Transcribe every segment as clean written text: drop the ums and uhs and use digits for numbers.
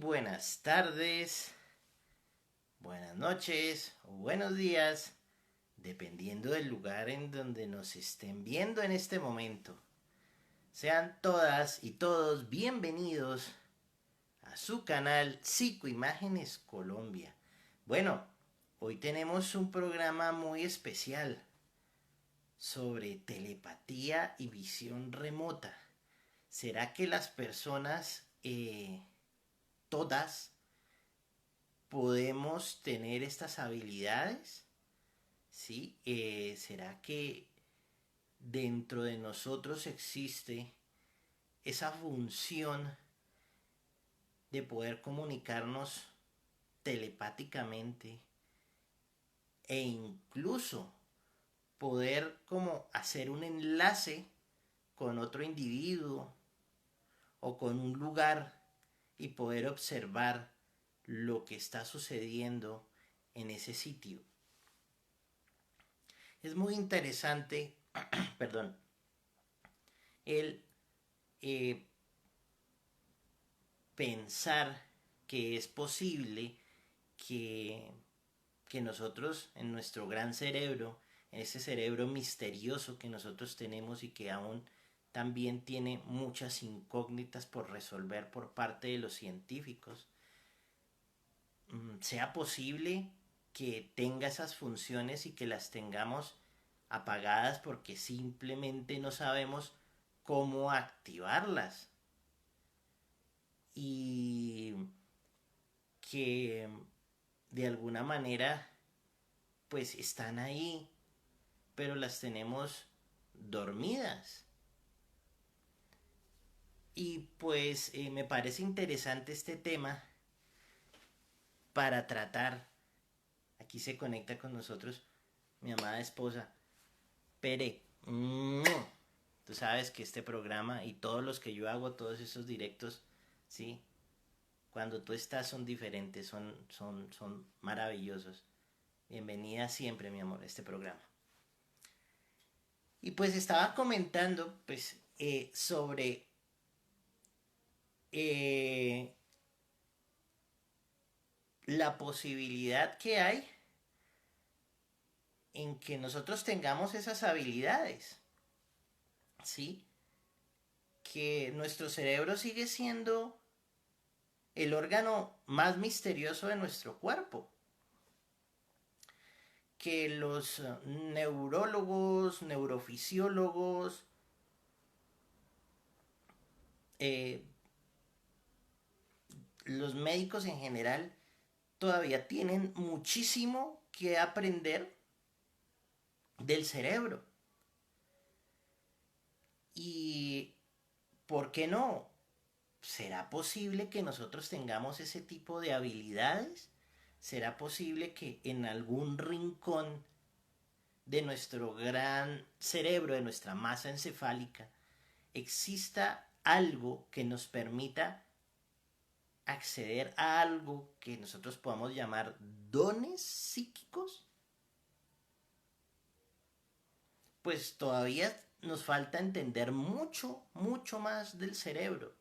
buenas tardes, buenas noches o buenos días, dependiendo del lugar en donde nos estén viendo en este momento. Sean todas y todos bienvenidos a su canal Psicoimágenes Colombia. Bueno, hoy tenemos un programa muy especial sobre telepatía y visión remota. ¿Será que las personas, todas, podemos tener estas habilidades? ¿Sí? ¿Será que dentro de nosotros existe esa función de poder comunicarnos telepáticamente e incluso poder como hacer un enlace con otro individuo o con un lugar y poder observar lo que está sucediendo en ese sitio? Es muy interesante, perdón, el eh, pensar que es posible que, que nosotros en nuestro gran cerebro, en ese cerebro misterioso que nosotros tenemos y que aún también tiene muchas incógnitas por resolver por parte de los científicos, sea posible que tenga esas funciones y que las tengamos apagadas porque simplemente no sabemos cómo activarlas. Y que de alguna manera pues están ahí, pero las tenemos dormidas. Y pues me parece interesante este tema para tratar. Aquí se conecta con nosotros mi amada esposa, Pere. Tú sabes que este programa y todos los que yo hago, todos esos directos, sí, cuando tú estás son diferentes, son maravillosos. Bienvenida siempre, mi amor, a este programa. Y pues estaba comentando pues sobre eh, la posibilidad que hay en que nosotros tengamos esas habilidades, ¿sí? Que nuestro cerebro sigue siendo el órgano más misterioso de nuestro cuerpo, que los neurólogos, neurofisiólogos, eh, los médicos en general, todavía tienen muchísimo que aprender del cerebro. Y, ¿por qué no? ¿Será posible que nosotros tengamos ese tipo de habilidades? ¿Será posible que en algún rincón de nuestro gran cerebro, de nuestra masa encefálica, exista algo que nos permita acceder a algo que nosotros podamos llamar dones psíquicos? Pues todavía nos falta entender mucho, mucho más del cerebro.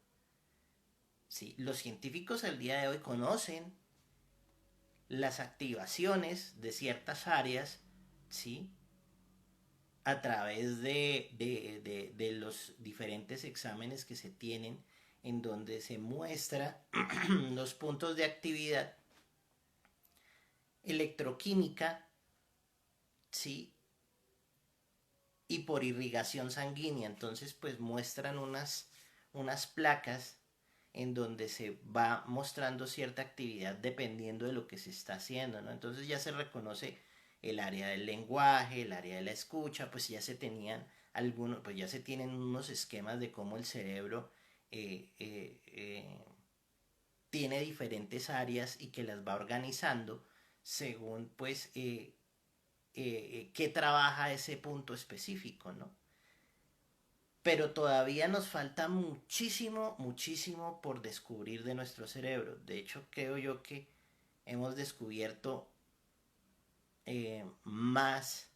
Sí, los científicos al día de hoy conocen las activaciones de ciertas áreas, ¿sí? A través de los diferentes exámenes que se tienen en donde se muestra los puntos de actividad electroquímica, ¿sí? Y por irrigación sanguínea. Entonces, pues muestran unas placas en donde se va mostrando cierta actividad dependiendo de lo que se está haciendo, ¿no? Entonces ya se reconoce el área del lenguaje, el área de la escucha, pues ya se tenían algunos, pues ya se tienen unos esquemas de cómo el cerebro eh, eh, eh, tiene diferentes áreas y que las va organizando según pues qué trabaja ese punto específico, ¿no? Pero todavía nos falta muchísimo, muchísimo por descubrir de nuestro cerebro. De hecho, creo yo que hemos descubierto más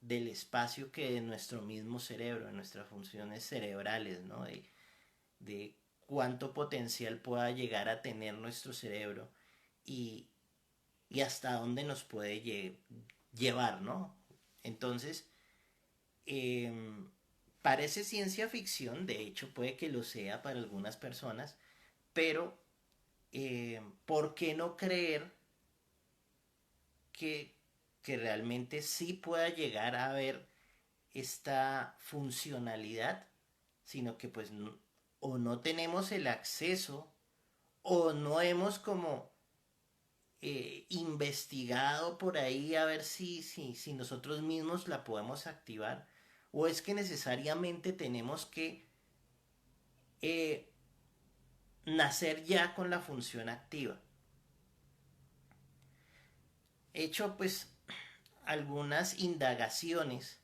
del espacio que de nuestro mismo cerebro, de nuestras funciones cerebrales, ¿no? De cuánto potencial pueda llegar a tener nuestro cerebro y, y hasta dónde nos puede llevar, ¿no? Entonces, eh, parece ciencia ficción, de hecho puede que lo sea para algunas personas, pero ¿por qué no creer que, que realmente sí pueda llegar a haber esta funcionalidad, sino que pues o no tenemos el acceso o no hemos como investigado por ahí a ver si nosotros mismos la podemos activar, o es que necesariamente tenemos que eh, nacer ya con la función activa. He hecho pues algunas indagaciones,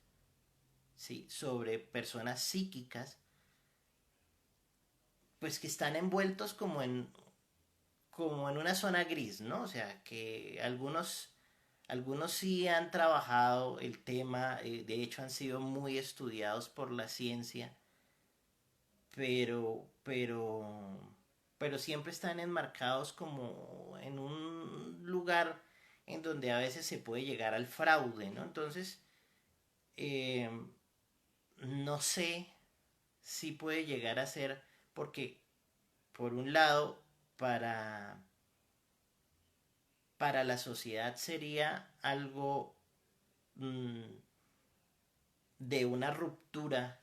¿sí?, sobre personas psíquicas, pues que están envueltos como en una zona gris, ¿no? O sea, que algunos sí han trabajado el tema, de hecho han sido muy estudiados por la ciencia, pero, pero, pero siempre están enmarcados como en un lugar en donde a veces se puede llegar al fraude, ¿no? Entonces, eh, no sé si puede llegar a ser, porque por un lado, para la sociedad sería algo mmm, de una ruptura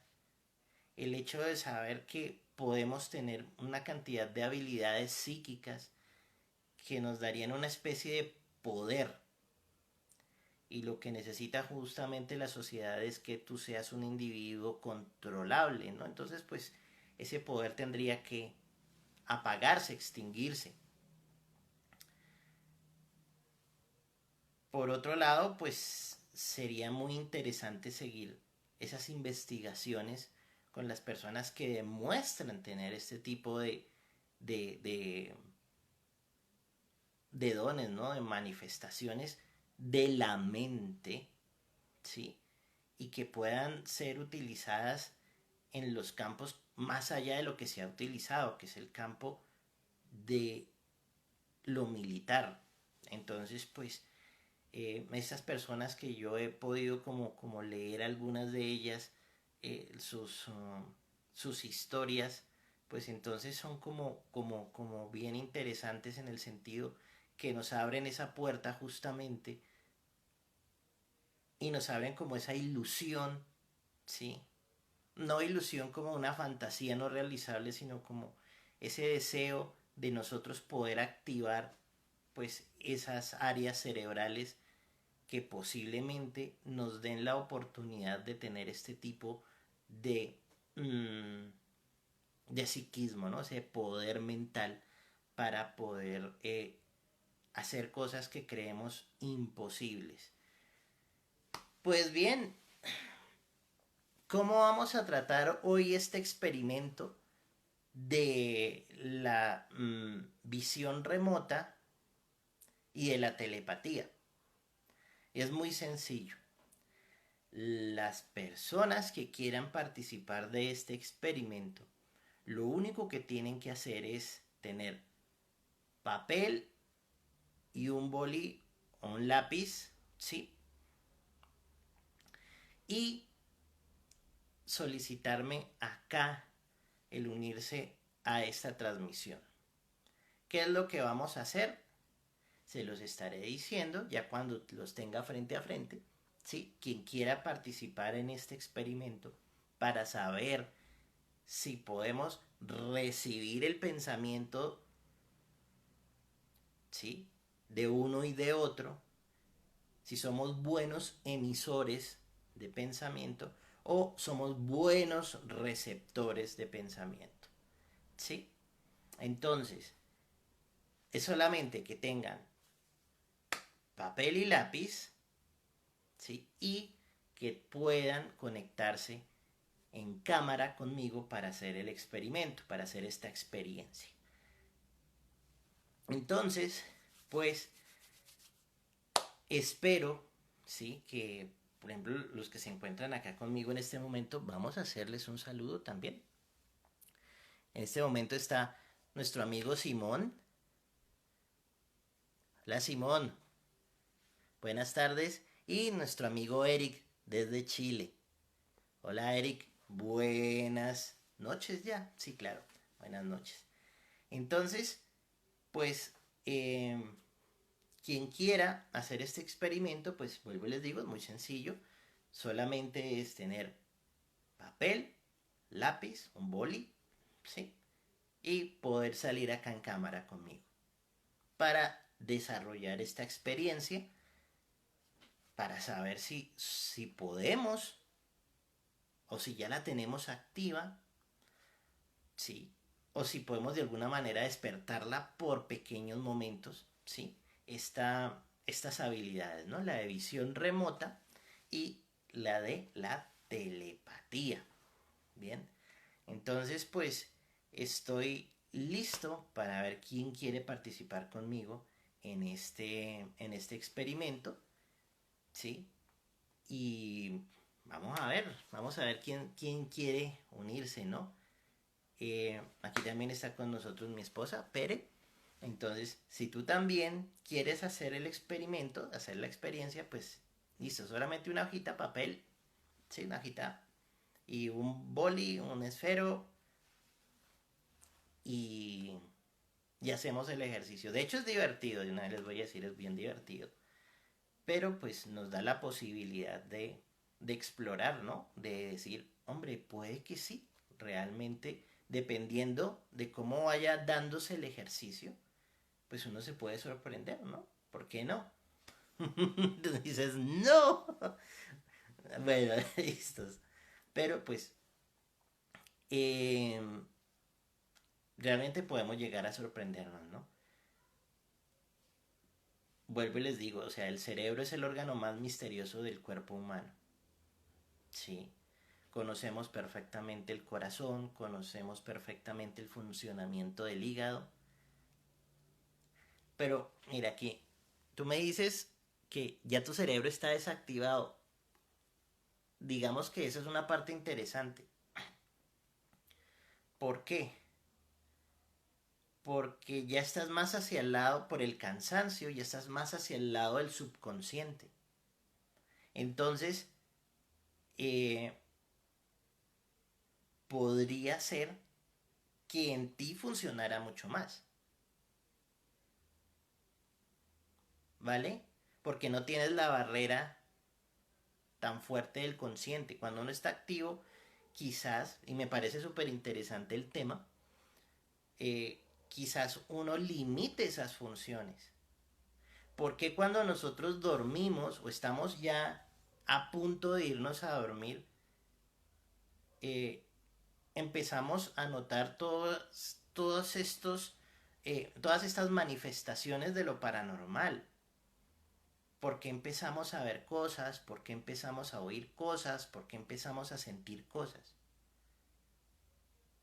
el hecho de saber que podemos tener una cantidad de habilidades psíquicas que nos darían una especie de poder, y lo que necesita justamente la sociedad es que tú seas un individuo controlable, ¿no? Entonces pues ese poder tendría que apagarse, extinguirse. Por otro lado, pues sería muy interesante seguir esas investigaciones con las personas que demuestran tener este tipo de, de, de dones, ¿no? De manifestaciones de la mente, ¿sí? Y que puedan ser utilizadas en los campos más allá de lo que se ha utilizado, que es el campo de lo militar. Entonces, pues, estas personas que yo he podido como leer algunas de ellas, sus historias, pues entonces son como bien interesantes en el sentido que nos abren esa puerta justamente y nos abren como esa ilusión, ¿sí? No ilusión como una fantasía no realizable, sino como ese deseo de nosotros poder activar pues esas áreas cerebrales que posiblemente nos den la oportunidad de tener este tipo de, mmm, de psiquismo, ¿no? Ese poder mental para poder hacer cosas que creemos imposibles. Pues bien, ¿cómo vamos a tratar hoy este experimento de la visión remota y de la telepatía? Es muy sencillo. Las personas que quieran participar de este experimento, lo único que tienen que hacer es tener papel y un boli o un lápiz, ¿sí? Y solicitarme acá el unirse a esta transmisión. ¿Qué es lo que vamos a hacer? Se los estaré diciendo ya cuando los tenga frente a frente, ¿sí? Quien quiera participar en este experimento para saber si podemos recibir el pensamiento, ¿sí?, de uno y de otro, si somos buenos emisores de pensamiento o somos buenos receptores de pensamiento, ¿sí? Entonces, es solamente que tengan papel y lápiz, ¿sí? Y que puedan conectarse en cámara conmigo para hacer el experimento, para hacer esta experiencia. Entonces, pues espero, ¿sí?, que, por ejemplo, los que se encuentran acá conmigo en este momento, vamos a hacerles un saludo también. En este momento está nuestro amigo Simón. Hola Simón, buenas tardes. Y nuestro amigo Eric desde Chile. Hola Eric, buenas noches ya. Sí, claro, buenas noches. Entonces, pues, eh, quien quiera hacer este experimento, pues vuelvo y les digo, es muy sencillo. Solamente es tener papel, lápiz, un boli, ¿sí? Y poder salir acá en cámara conmigo para desarrollar esta experiencia, para saber si podemos o si ya la tenemos activa, ¿sí? O si podemos de alguna manera despertarla por pequeños momentos, ¿sí? Estas habilidades, ¿no? La de visión remota y la de la telepatía. Bien, entonces pues estoy listo para ver quién quiere participar conmigo en este experimento, ¿sí? Y vamos a ver quién quiere unirse, ¿no? Aquí también está con nosotros mi esposa, Pere. Entonces, si tú también quieres hacer el experimento, hacer la experiencia, pues listo, solamente una hojita, papel, sí, una hojita y un boli, un esfero y, y hacemos el ejercicio. De hecho es divertido, de una vez les voy a decir, es bien divertido. Pero pues nos da la posibilidad de explorar, ¿no? De decir, hombre, puede que sí, realmente, dependiendo de cómo vaya dándose el ejercicio, pues uno se puede sorprender, ¿no? ¿Por qué no? Tú dices, no. Bueno, listos. Pero pues, eh, realmente podemos llegar a sorprendernos, ¿no? Vuelvo y les digo, o sea, el cerebro es el órgano más misterioso del cuerpo humano. Sí. Conocemos perfectamente el corazón, conocemos perfectamente el funcionamiento del hígado. Pero mira aquí, tú me dices que ya tu cerebro está desactivado. Digamos que esa es una parte interesante. ¿Por qué? Porque ya estás más hacia el lado por el cansancio, ya estás más hacia el lado del subconsciente. Entonces, eh, podría ser que en ti funcionara mucho más, ¿vale? Porque no tienes la barrera tan fuerte del consciente. Cuando uno está activo, quizás, y me parece súper interesante el tema, quizás uno limite esas funciones. Porque cuando nosotros dormimos o estamos ya a punto de irnos a dormir, eh, empezamos a notar todas estas manifestaciones de lo paranormal? ¿Por qué empezamos a ver cosas? ¿Por qué empezamos a oír cosas? ¿Por qué empezamos a sentir cosas?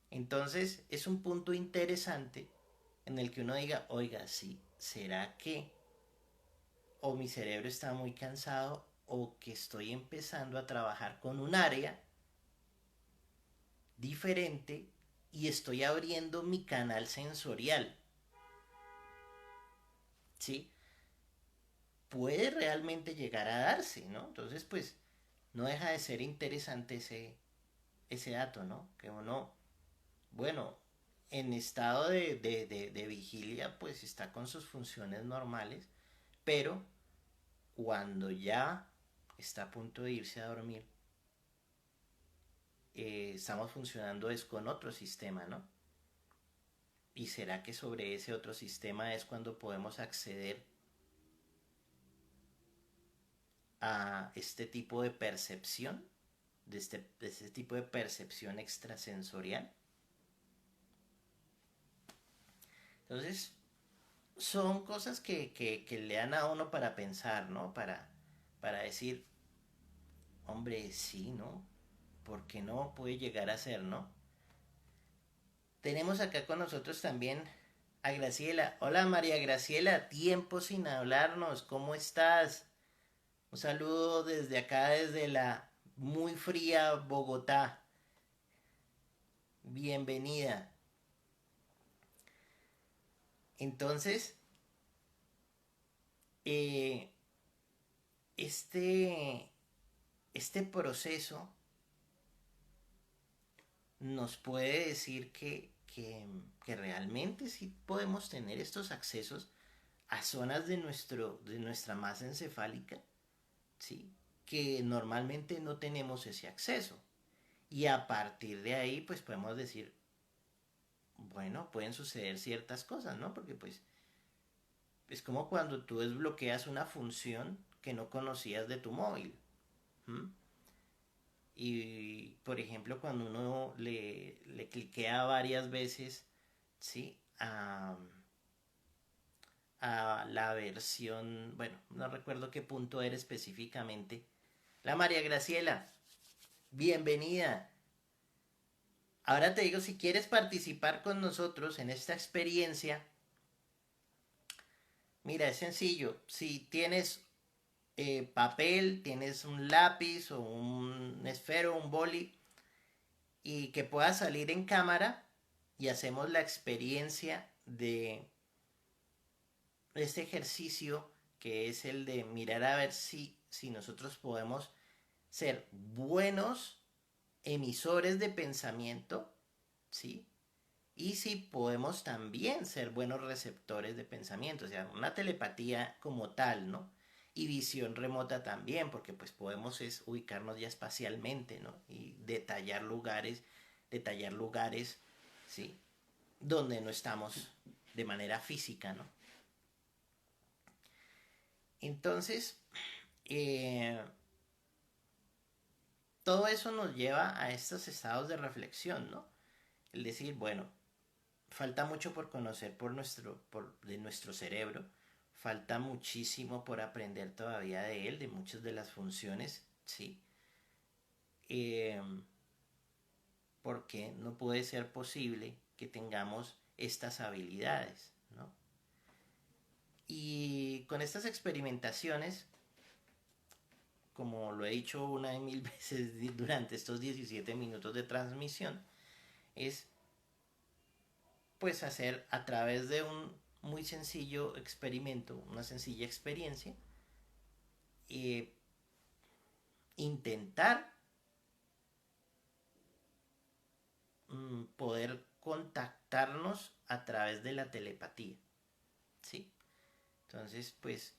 Entonces es un punto interesante en el que uno diga, oiga, sí, ¿será que o mi cerebro está muy cansado o que estoy empezando a trabajar con un área diferente y estoy abriendo mi canal sensorial? ¿Sí? Puede realmente llegar a darse, ¿no? Entonces, pues, no deja de ser interesante ese dato, ¿no? Que uno, bueno, en estado de vigilia, pues está con sus funciones normales, pero cuando ya está a punto de irse a dormir, estamos funcionando es con otro sistema, ¿no? ¿Y será que sobre ese otro sistema es cuando podemos acceder a este tipo de percepción? De este tipo de percepción extrasensorial. Entonces, son cosas que le dan a uno para pensar, ¿no? Para decir, hombre, sí, ¿no? ¿Por qué no puede llegar a ser, ¿no? Tenemos acá con nosotros también a Graciela. Hola María Graciela, tiempo sin hablarnos, ¿cómo estás? Un saludo desde acá, desde la muy fría Bogotá. Bienvenida. Entonces, eh, este, este proceso nos puede decir que realmente sí podemos tener estos accesos a zonas de nuestra masa encefálica, ¿sí? Que normalmente no tenemos ese acceso. Y a partir de ahí, pues podemos decir, bueno, pueden suceder ciertas cosas, ¿no? Porque pues es como cuando tú desbloqueas una función que no conocías de tu móvil. ¿M? Y por ejemplo, cuando uno le cliquea varias veces, ¿sí? A la versión, bueno, no recuerdo qué punto era específicamente. La María Graciela, bienvenida. Ahora te digo, si quieres participar con nosotros en esta experiencia, mira, es sencillo. Si tienes papel, tienes un lápiz o un esfero, un boli, y que pueda salir en cámara y hacemos la experiencia de este ejercicio que es el de mirar a ver si nosotros podemos ser buenos emisores de pensamiento, ¿sí? Y si podemos también ser buenos receptores de pensamiento, o sea, una telepatía como tal, ¿no? Y visión remota también, porque pues podemos es ubicarnos ya espacialmente, ¿no? Y detallar lugares, ¿sí? Donde no estamos de manera física, ¿no? Entonces, eh, todo eso nos lleva a estos estados de reflexión, ¿no? El decir, bueno, falta mucho por conocer de nuestro cerebro, falta muchísimo por aprender todavía de él, de muchas de las funciones, ¿sí? Eh, porque no puede ser posible que tengamos estas habilidades, ¿no? Y con estas experimentaciones, como lo he dicho una y mil veces durante estos 17 minutos de transmisión, es pues hacer a través de un muy sencillo experimento, una sencilla experiencia, eh, intentar poder contactarnos a través de la telepatía, ¿sí? Entonces, pues,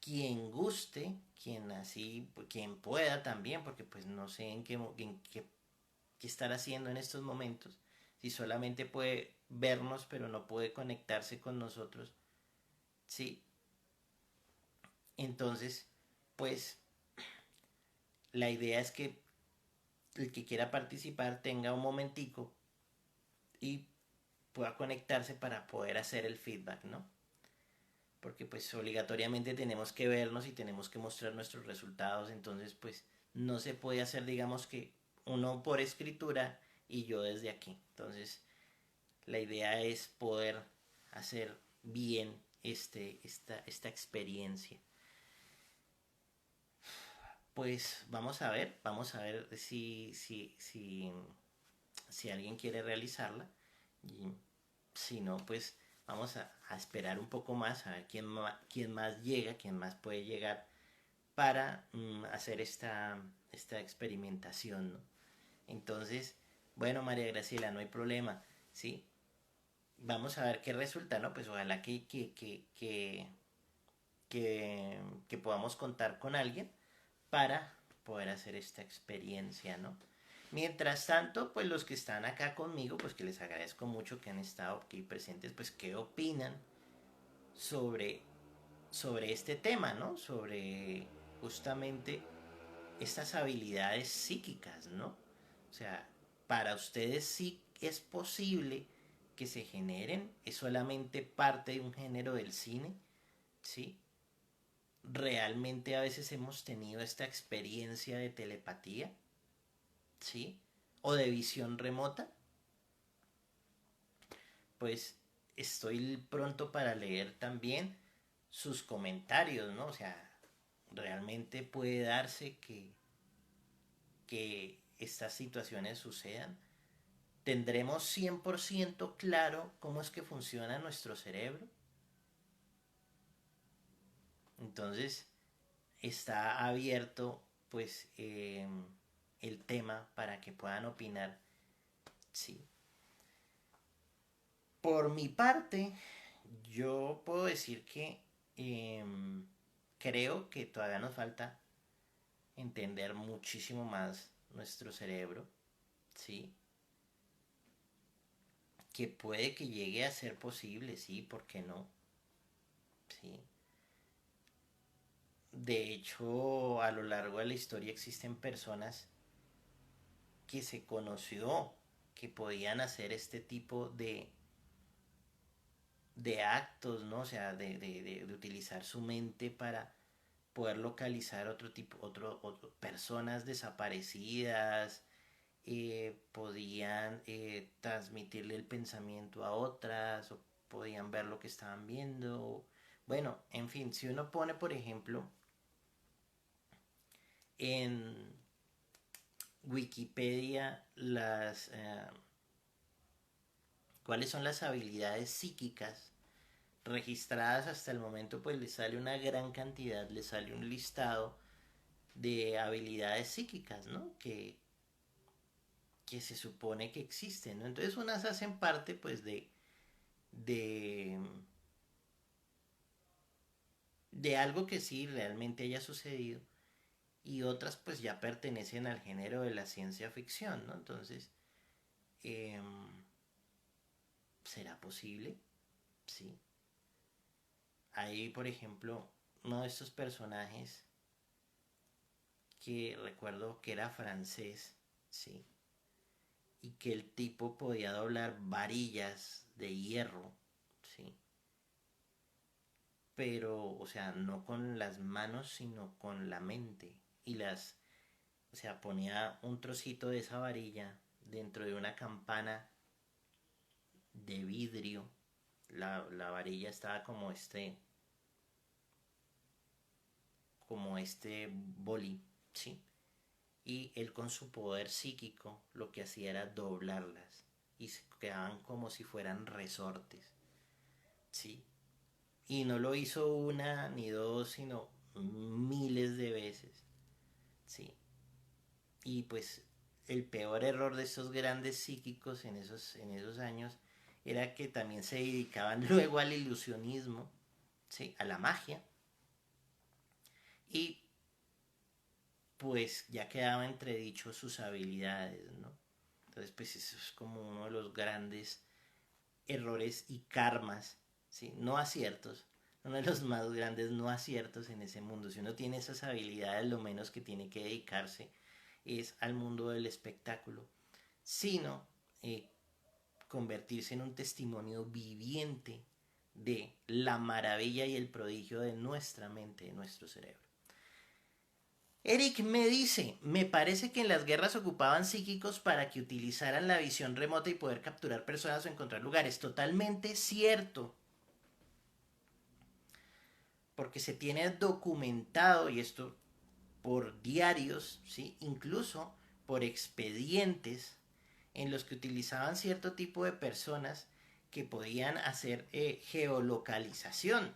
quien guste, quien así, quien pueda también, porque pues no sé qué estar haciendo en estos momentos, si solamente puede vernos pero no puede conectarse con nosotros, ¿sí? Entonces, pues, la idea es que el que quiera participar tenga un momentico y pueda conectarse para poder hacer el feedback, ¿no? Porque pues obligatoriamente tenemos que vernos y tenemos que mostrar nuestros resultados, entonces pues no se puede hacer, digamos, que uno por escritura y yo desde aquí. Entonces la idea es poder hacer bien esta experiencia. Pues vamos a ver si alguien quiere realizarla. Y si no, pues vamos a esperar un poco más, a ver quién más llega, quién más puede llegar para hacer esta experimentación, ¿no? Entonces, bueno, María Graciela, no hay problema, ¿sí? Vamos a ver qué resulta, ¿no? Pues ojalá que podamos contar con alguien para poder hacer esta experiencia, ¿no? Mientras tanto, pues los que están acá conmigo, pues que les agradezco mucho que han estado aquí presentes, pues qué opinan sobre, sobre este tema, ¿no? Sobre justamente estas habilidades psíquicas, ¿no? O sea, para ustedes sí es posible que se generen, es solamente parte de un género del cine, ¿sí? Realmente a veces hemos tenido esta experiencia de telepatía, ¿sí? O de visión remota, pues estoy pronto para leer también sus comentarios, ¿no? O sea, realmente puede darse que estas situaciones sucedan. ¿Tendremos 100% claro cómo es que funciona nuestro cerebro? Entonces, está abierto pues el tema para que puedan opinar. Sí. Por mi parte, yo puedo decir que eh, creo que todavía nos falta entender muchísimo más nuestro cerebro, ¿sí? Que puede que llegue a ser posible, sí, ¿por qué no? Sí. De hecho, a lo largo de la historia existen personas que se conoció que podían hacer este tipo de actos, ¿no? O sea, de utilizar su mente para poder localizar otro tipo, personas desaparecidas, podían transmitirle el pensamiento a otras, o podían ver lo que estaban viendo. Bueno, en fin, si uno pone, por ejemplo, en Wikipedia cuáles son las habilidades psíquicas registradas hasta el momento, pues le sale una gran cantidad, le sale un listado de habilidades psíquicas, ¿no? Que se supone que existen, ¿no? Entonces unas hacen parte, pues, de, de algo que sí realmente haya sucedido y otras, pues, ya pertenecen al género de la ciencia ficción, ¿no? Entonces, eh, ¿será posible? Sí. Hay, por ejemplo, uno de estos personajes que recuerdo que era francés, sí, y que el tipo podía doblar varillas de hierro, sí, pero, o sea, no con las manos, sino con la mente, y o sea, ponía un trocito de esa varilla dentro de una campana de vidrio, la varilla estaba como este boli, sí, y él con su poder psíquico lo que hacía era doblarlas y se quedaban como si fueran resortes, ¿sí? Y no lo hizo una ni dos, sino miles de veces, ¿sí? Y pues el peor error de estos grandes psíquicos en esos años era que también se dedicaban luego al ilusionismo, ¿sí? A la magia, y pues ya quedaba entredicho sus habilidades, ¿no? Entonces, pues eso es como uno de los grandes errores y karmas, ¿sí? No aciertos, uno de los más grandes no aciertos en ese mundo. Si uno tiene esas habilidades, lo menos que tiene que dedicarse es al mundo del espectáculo, sino eh, convertirse en un testimonio viviente de la maravilla y el prodigio de nuestra mente, de nuestro cerebro. Eric me dice, me parece que en las guerras ocupaban psíquicos para que utilizaran la visión remota y poder capturar personas o encontrar lugares. Totalmente cierto, porque se tiene documentado, y esto por diarios, ¿sí? Incluso por expedientes en los que utilizaban cierto tipo de personas que podían hacer geolocalización.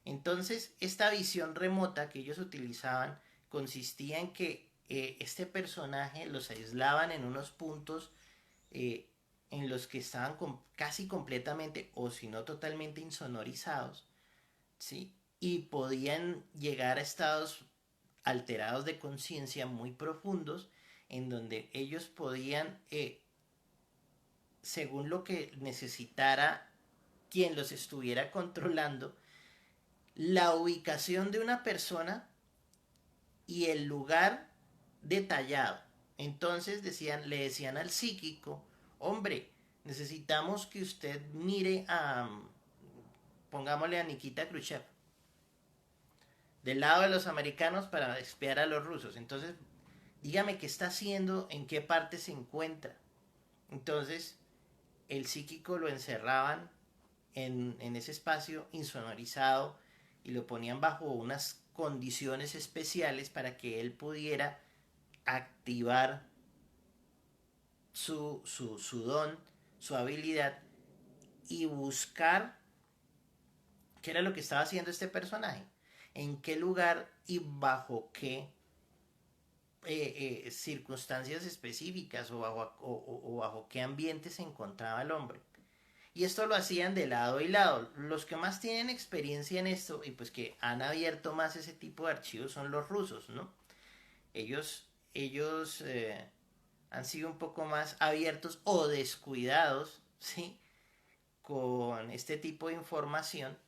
Entonces, esta visión remota que ellos utilizaban consistía en que este personaje los aislaban en unos puntos eh, en los que estaban casi completamente o si no totalmente insonorizados, ¿sí? Y podían llegar a estados alterados de conciencia muy profundos en donde ellos podían, según lo que necesitara quien los estuviera controlando, la ubicación de una persona y el lugar detallado. Entonces le decían al psíquico, hombre, necesitamos que usted mire pongámosle a Nikita Khrushchev, del lado de los americanos para espiar a los rusos. Entonces, dígame qué está haciendo, en qué parte se encuentra. Entonces, el psíquico lo encerraban en ese espacio insonorizado y lo ponían bajo unas condiciones especiales para que él pudiera activar su don, su habilidad y buscar qué era lo que estaba haciendo este personaje, en qué lugar y bajo qué circunstancias específicas o bajo qué ambiente se encontraba el hombre. Y esto lo hacían de lado y lado. Los que más tienen experiencia en esto y pues que han abierto más ese tipo de archivos son los rusos, ¿no? Ellos han sido un poco más abiertos o descuidados, ¿sí? Con este tipo de información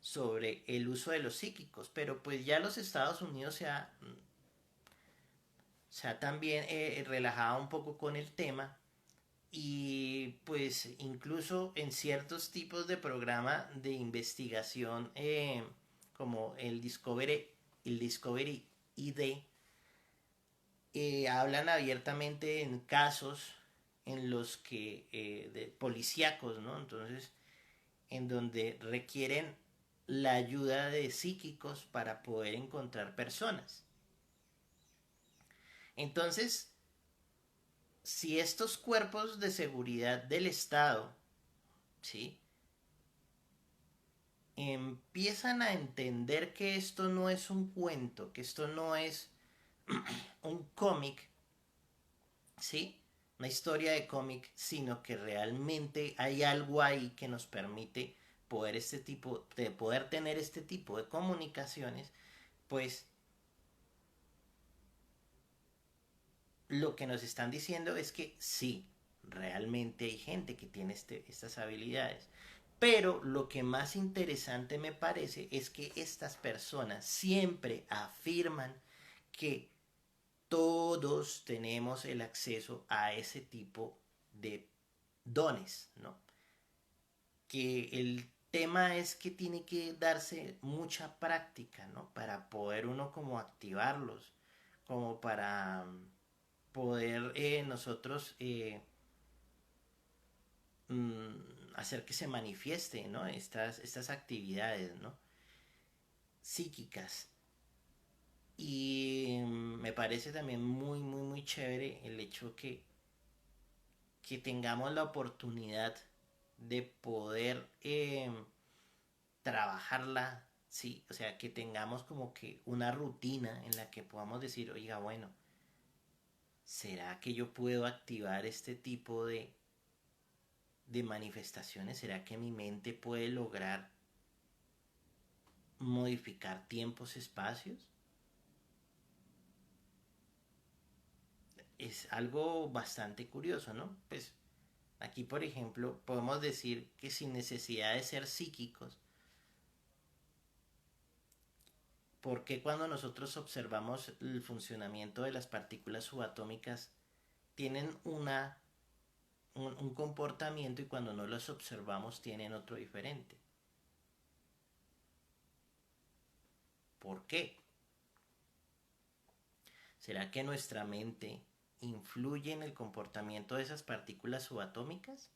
sobre el uso de los psíquicos. Pero pues ya los Estados Unidos se ha también relajado un poco con el tema y pues incluso en ciertos tipos de programa de investigación como el Discovery ID hablan abiertamente en casos en los que de policíacos, ¿no? Entonces, en donde requieren la ayuda de psíquicos para poder encontrar personas. Entonces, si estos cuerpos de seguridad del Estado, ¿sí? Empiezan a entender que esto no es un cuento, que esto no es un cómic, ¿sí? Una historia de cómic, sino que realmente hay algo ahí que nos permite poder tener este tipo de comunicaciones, pues lo que nos están diciendo es que sí, realmente hay gente que tiene estas habilidades. Pero lo que más interesante me parece es que estas personas siempre afirman que todos tenemos el acceso a ese tipo de dones, ¿no? Que el tema es que tiene que darse mucha práctica, ¿no? Para poder uno como activarlos, como para poder nosotros hacer que se manifieste, ¿no? Estas actividades, ¿no? Psíquicas. Y me parece también muy, muy, muy chévere el hecho que tengamos la oportunidad de poder trabajarla, sí, o sea, que tengamos como que una rutina en la que podamos decir, oiga, bueno, ¿será que yo puedo activar este tipo de manifestaciones? ¿Será que mi mente puede lograr modificar tiempos, espacios? Es algo bastante curioso, ¿no? Pues aquí, por ejemplo, podemos decir que sin necesidad de ser psíquicos, porque cuando nosotros observamos el funcionamiento de las partículas subatómicas, tienen un comportamiento y cuando no los observamos tienen otro diferente? ¿Por qué? ¿Será que nuestra mente influye en el comportamiento de esas partículas subatómicas?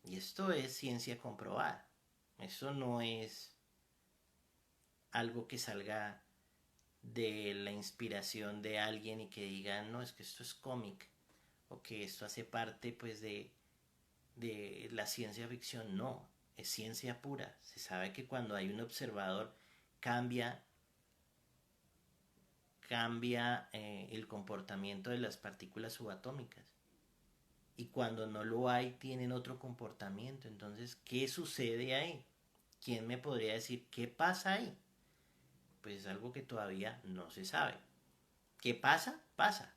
Y esto es ciencia comprobada. Eso no es algo que salga de la inspiración de alguien y que diga, no, es que esto es cómic o que esto hace parte pues de la ciencia ficción. No, es ciencia pura. Se sabe que cuando hay un observador cambia el comportamiento de las partículas subatómicas. Y cuando no lo hay, tienen otro comportamiento. Entonces, ¿qué sucede ahí? ¿Quién me podría decir qué pasa ahí? Pues es algo que todavía no se sabe. ¿Qué pasa? Pasa.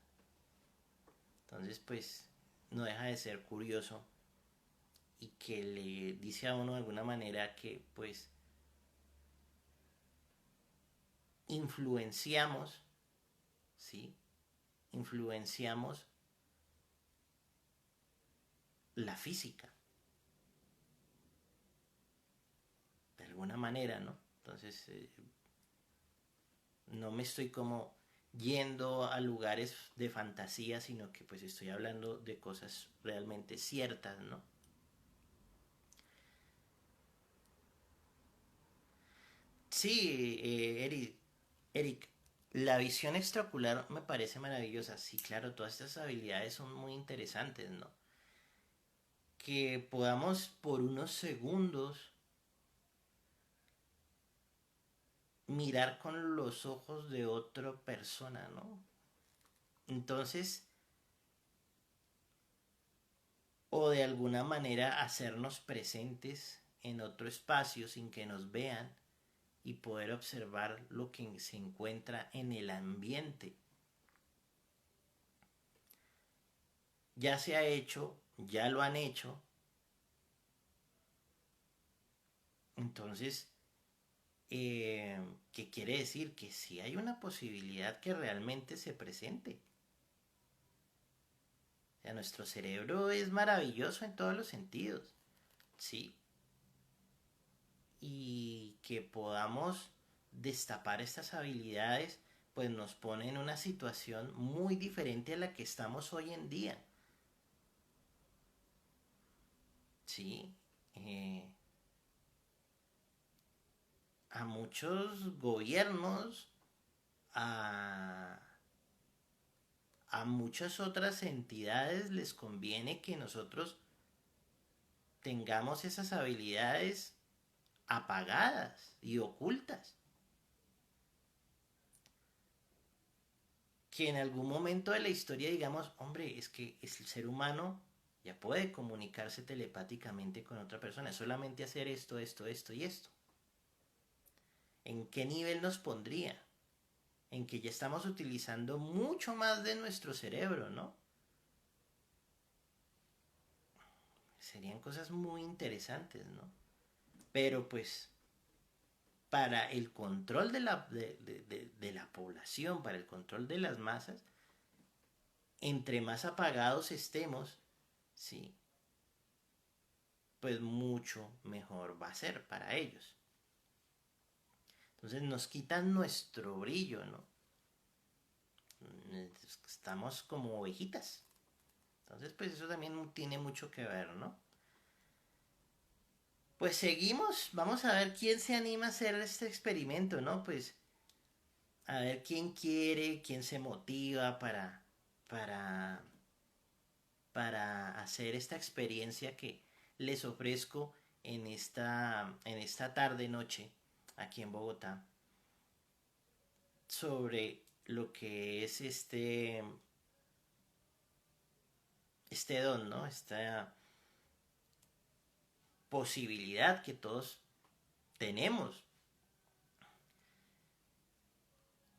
Entonces, pues, no deja de ser curioso y que le dice a uno de alguna manera que, pues, influenciamos, ¿sí? Influenciamos la física, de alguna manera, ¿no? Entonces, no me estoy como yendo a lugares de fantasía, sino que pues estoy hablando de cosas realmente ciertas, ¿no? Sí, Eric, La visión extraocular me parece maravillosa. Sí, claro, todas estas habilidades son muy interesantes, ¿no? Que podamos por unos segundos mirar con los ojos de otra persona, ¿no? Entonces, o de alguna manera hacernos presentes en otro espacio sin que nos vean y poder observar lo que se encuentra en el ambiente. Ya se ha hecho, ya lo han hecho, entonces, ¿qué quiere decir? Que sí hay una posibilidad que realmente se presente. O sea, nuestro cerebro es maravilloso en todos los sentidos, ¿sí? Y que podamos destapar estas habilidades, pues nos pone en una situación muy diferente a la que estamos hoy en día, ¿sí? Eh, a muchos gobiernos, a, a muchas otras entidades les conviene que nosotros tengamos esas habilidades apagadas y ocultas. Que en algún momento de la historia digamos, hombre, es que el ser humano ya puede comunicarse telepáticamente con otra persona, es solamente hacer esto, esto, esto y esto. ¿En qué nivel nos pondría? En que ya estamos utilizando mucho más de nuestro cerebro, ¿no? Serían cosas muy interesantes, ¿no? Pero pues para el control de la población, para el control de las masas, entre más apagados estemos, sí, pues mucho mejor va a ser para ellos. Entonces nos quitan nuestro brillo, ¿no? Estamos como ovejitas. Entonces, pues eso también tiene mucho que ver, ¿no? Pues seguimos, vamos a ver quién se anima a hacer este experimento, ¿no? Pues a ver quién quiere, quién se motiva para, para hacer esta experiencia que les ofrezco en esta tarde noche aquí en Bogotá sobre lo que es este don, ¿no? Esta posibilidad que todos tenemos.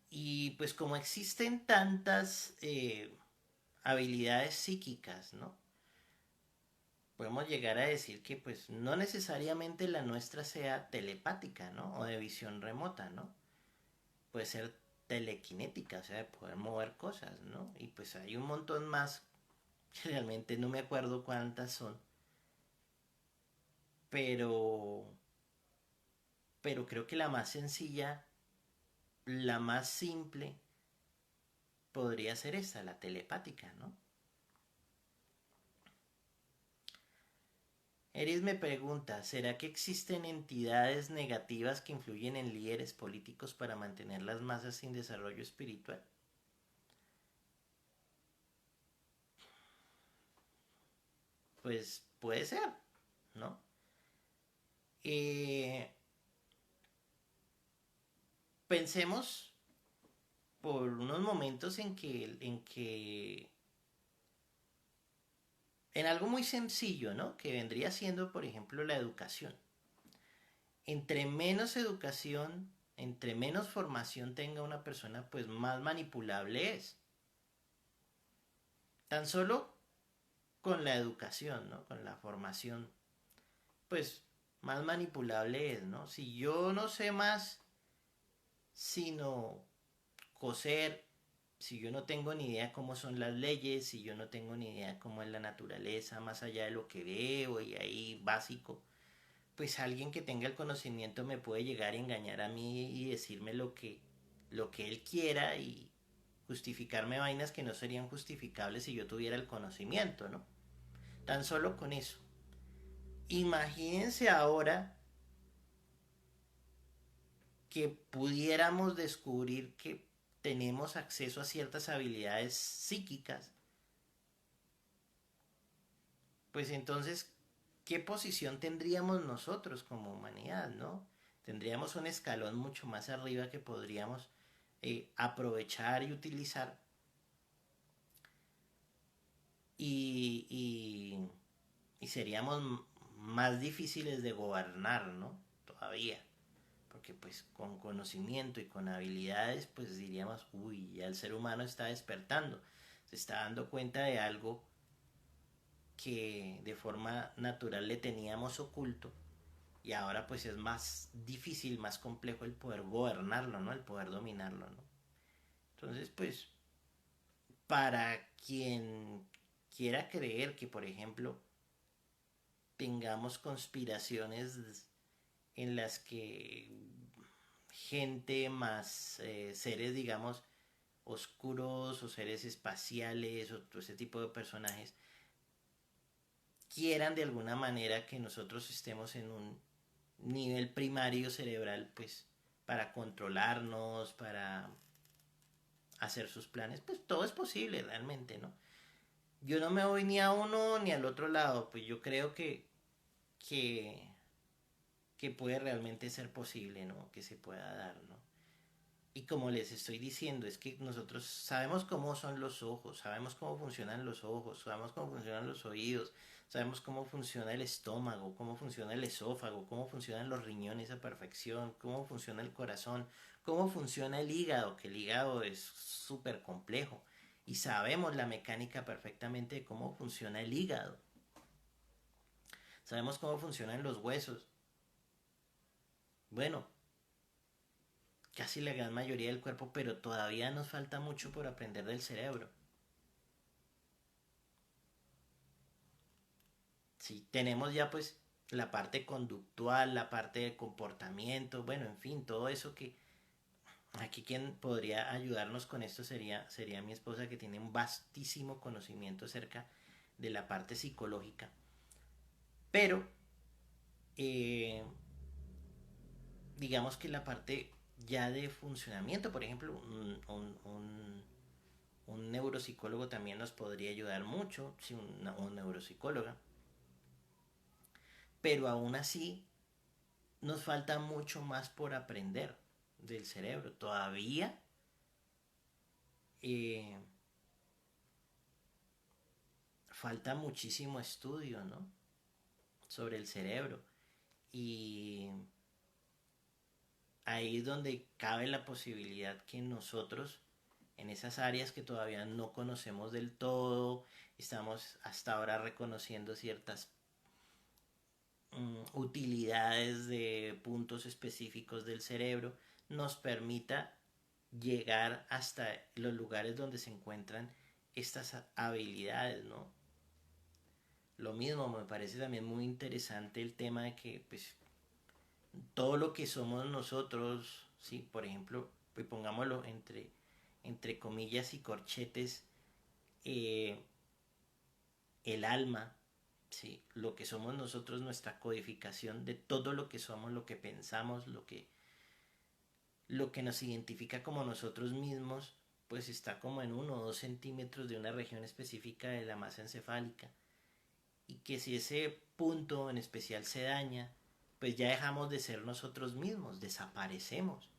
Y pues como existen tantas habilidades psíquicas, ¿no? Podemos llegar a decir que pues no necesariamente la nuestra sea telepática, ¿no? O de visión remota, ¿no? Puede ser telequinética, o sea, de poder mover cosas, ¿no? Y pues hay un montón más, realmente no me acuerdo cuántas son, pero, pero creo que la más sencilla, la más simple, podría ser esta, la telepática, ¿no? Eris me pregunta, ¿será que existen entidades negativas que influyen en líderes políticos para mantener las masas sin desarrollo espiritual? Pues puede ser, ¿no? Eh, pensemos por unos momentos en algo muy sencillo, ¿no? Que vendría siendo, por ejemplo, la educación. Entre menos educación, entre menos formación tenga una persona, pues más manipulable es. Tan solo con la educación, ¿no? Con la formación, pues más manipulable es, ¿no? Si yo no sé más sino coser, si yo no tengo ni idea cómo son las leyes, si yo no tengo ni idea cómo es la naturaleza, más allá de lo que veo y ahí básico, pues alguien que tenga el conocimiento me puede llegar a engañar a mí y decirme lo que él quiera y justificarme vainas que no serían justificables si yo tuviera el conocimiento, ¿no? Tan solo con eso. Imagínense ahora que pudiéramos descubrir que tenemos acceso a ciertas habilidades psíquicas, pues entonces, ¿qué posición tendríamos nosotros como humanidad, no? Tendríamos un escalón mucho más arriba que podríamos aprovechar y utilizar y, y, y seríamos más difíciles de gobernar, ¿no? Todavía. Porque pues con conocimiento y con habilidades, pues diríamos, uy, ya el ser humano está despertando, se está dando cuenta de algo que de forma natural le teníamos oculto y ahora pues es más difícil, más complejo el poder gobernarlo, ¿no? El poder dominarlo, ¿no? Entonces pues para quien quiera creer que por ejemplo tengamos conspiraciones en las que gente más seres digamos oscuros o seres espaciales o todo ese tipo de personajes quieran de alguna manera que nosotros estemos en un nivel primario cerebral, pues para controlarnos, para hacer sus planes, pues todo es posible realmente, ¿no? Yo no me voy ni a uno ni al otro lado, pues yo creo que, que puede realmente ser posible, ¿no? Que se pueda dar, ¿no? Y como les estoy diciendo, es que nosotros sabemos cómo son los ojos, sabemos cómo funcionan los ojos, sabemos cómo funcionan los oídos, sabemos cómo funciona el estómago, cómo funciona el esófago, cómo funcionan los riñones a perfección, cómo funciona el corazón, cómo funciona el hígado, que el hígado es súper complejo. Y sabemos la mecánica perfectamente de cómo funciona el hígado. Sabemos cómo funcionan los huesos. Bueno, casi la gran mayoría del cuerpo, pero todavía nos falta mucho por aprender del cerebro. Sí, tenemos ya pues la parte conductual, la parte de comportamiento, bueno, en fin, todo eso que aquí quien podría ayudarnos con esto sería mi esposa que tiene un vastísimo conocimiento acerca de la parte psicológica. Pero eh, digamos que la parte ya de funcionamiento, por ejemplo, un neuropsicólogo también nos podría ayudar mucho, sí, un neuropsicóloga, pero aún así nos falta mucho más por aprender del cerebro. Todavía eh, falta muchísimo estudio, ¿no? Sobre el cerebro. Y ahí es donde cabe la posibilidad que nosotros, en esas áreas que todavía no conocemos del todo, estamos hasta ahora reconociendo ciertas utilidades de puntos específicos del cerebro, nos permita llegar hasta los lugares donde se encuentran estas habilidades, ¿no? Lo mismo, me parece también muy interesante el tema de que pues todo lo que somos nosotros, sí, por ejemplo, pues pongámoslo entre comillas y corchetes, eh, el alma, sí, lo que somos nosotros, nuestra codificación de todo lo que somos, lo que pensamos, lo que nos identifica como nosotros mismos, pues está como en 1 o 2 centímetros de una región específica de la masa encefálica. Y que si ese punto en especial se daña, pues ya dejamos de ser nosotros mismos, desaparecemos.